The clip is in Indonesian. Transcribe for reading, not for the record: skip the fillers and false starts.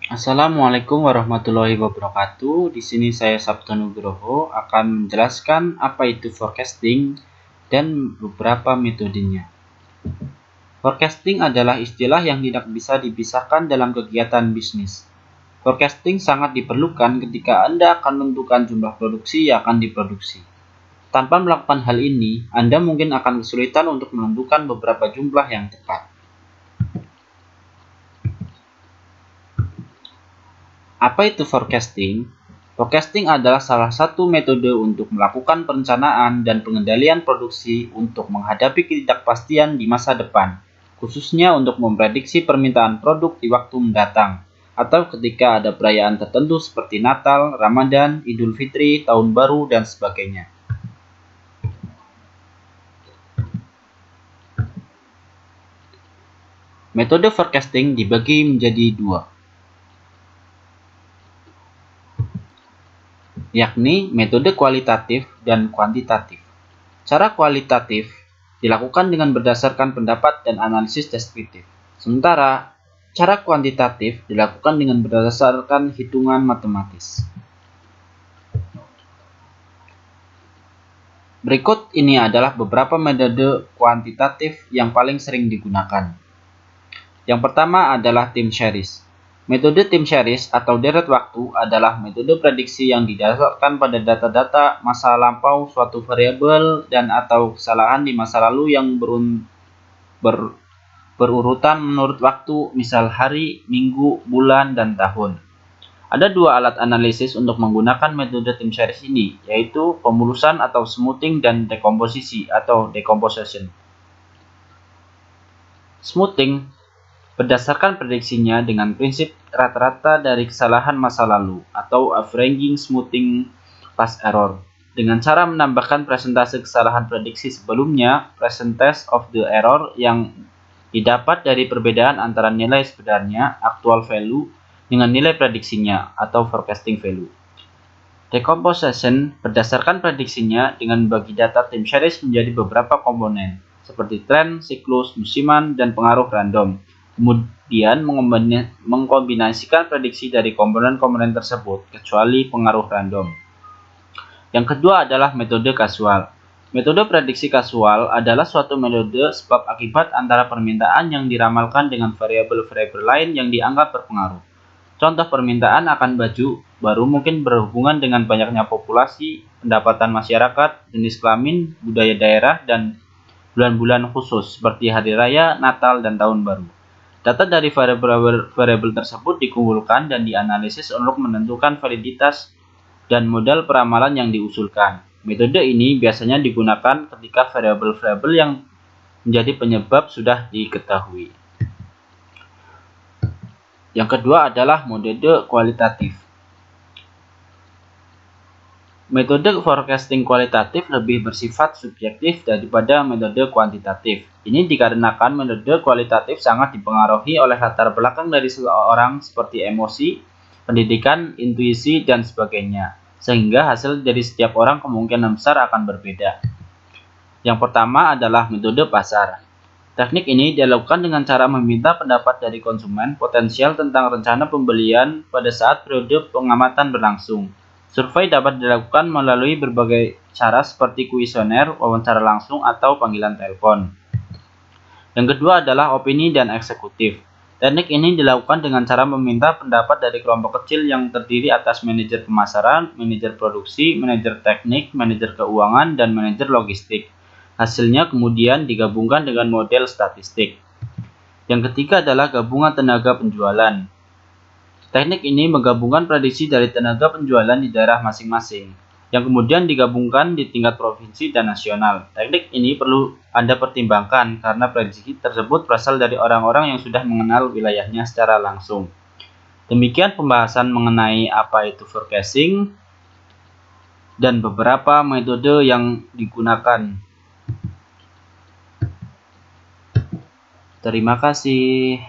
Assalamualaikum warahmatullahi wabarakatuh. Di sini saya Sabto Nugroho akan menjelaskan apa itu forecasting dan beberapa metodenya. Forecasting adalah istilah yang tidak bisa dipisahkan dalam kegiatan bisnis. Forecasting sangat diperlukan ketika Anda akan menentukan jumlah produksi yang akan diproduksi. Tanpa melakukan hal ini, Anda mungkin akan kesulitan untuk menentukan beberapa jumlah yang tepat. Apa itu forecasting? Forecasting adalah salah satu metode untuk melakukan perencanaan dan pengendalian produksi untuk menghadapi ketidakpastian di masa depan, khususnya untuk memprediksi permintaan produk di waktu mendatang, atau ketika ada perayaan tertentu seperti Natal, Ramadan, Idul Fitri, Tahun Baru, dan sebagainya. Metode forecasting dibagi menjadi dua, yakni metode kualitatif dan kuantitatif. Cara kualitatif dilakukan dengan berdasarkan pendapat dan analisis deskriptif, sementara cara kuantitatif dilakukan dengan berdasarkan hitungan matematis. Berikut ini adalah beberapa metode kuantitatif yang paling sering digunakan. Yang pertama adalah time series. Metode time series atau deret waktu adalah metode prediksi yang didasarkan pada data-data masa lampau suatu variabel dan atau kesalahan di masa lalu yang berurutan menurut waktu, misal hari, minggu, bulan, dan tahun. Ada dua alat analisis untuk menggunakan metode time series ini, yaitu pemulusan atau smoothing dan dekomposisi atau decomposition. Smoothing berdasarkan prediksinya dengan prinsip rata-rata dari kesalahan masa lalu atau averaging smoothing past error. Dengan cara menambahkan presentase kesalahan prediksi sebelumnya, percentage of the error yang didapat dari perbedaan antara nilai sebenarnya actual value dengan nilai prediksinya atau forecasting value. Decomposition berdasarkan prediksinya dengan membagi data time series menjadi beberapa komponen, seperti tren, siklus, musiman, dan pengaruh random. Kemudian mengkombinasikan prediksi dari komponen-komponen tersebut, kecuali pengaruh random. Yang kedua adalah metode kasual. Metode prediksi kasual adalah suatu metode sebab akibat antara permintaan yang diramalkan dengan variabel-variabel lain yang dianggap berpengaruh. Contoh permintaan akan baju baru mungkin berhubungan dengan banyaknya populasi, pendapatan masyarakat, jenis kelamin, budaya daerah, dan bulan-bulan khusus seperti hari raya, Natal, dan Tahun Baru. Data dari variabel tersebut dikumpulkan dan dianalisis untuk menentukan validitas dan modal peramalan yang diusulkan. Metode ini biasanya digunakan ketika variabel-variabel yang menjadi penyebab sudah diketahui. Yang kedua adalah metode kualitatif. Metode forecasting kualitatif lebih bersifat subjektif daripada metode kuantitatif. Ini dikarenakan metode kualitatif sangat dipengaruhi oleh latar belakang dari seseorang seperti emosi, pendidikan, intuisi, dan sebagainya. Sehingga hasil dari setiap orang kemungkinan besar akan berbeda. Yang pertama adalah metode pasar. Teknik ini dilakukan dengan cara meminta pendapat dari konsumen potensial tentang rencana pembelian pada saat periode pengamatan berlangsung. Survei dapat dilakukan melalui berbagai cara seperti kuesioner, wawancara langsung, atau panggilan telepon. Yang kedua adalah opini dan eksekutif. Teknik ini dilakukan dengan cara meminta pendapat dari kelompok kecil yang terdiri atas manajer pemasaran, manajer produksi, manajer teknik, manajer keuangan, dan manajer logistik. Hasilnya kemudian digabungkan dengan model statistik. Yang ketiga adalah gabungan tenaga penjualan. Teknik ini menggabungkan prediksi dari tenaga penjualan di daerah masing-masing, yang kemudian digabungkan di tingkat provinsi dan nasional. Teknik ini perlu Anda pertimbangkan karena prediksi tersebut berasal dari orang-orang yang sudah mengenal wilayahnya secara langsung. Demikian pembahasan mengenai apa itu forecasting dan beberapa metode yang digunakan. Terima kasih.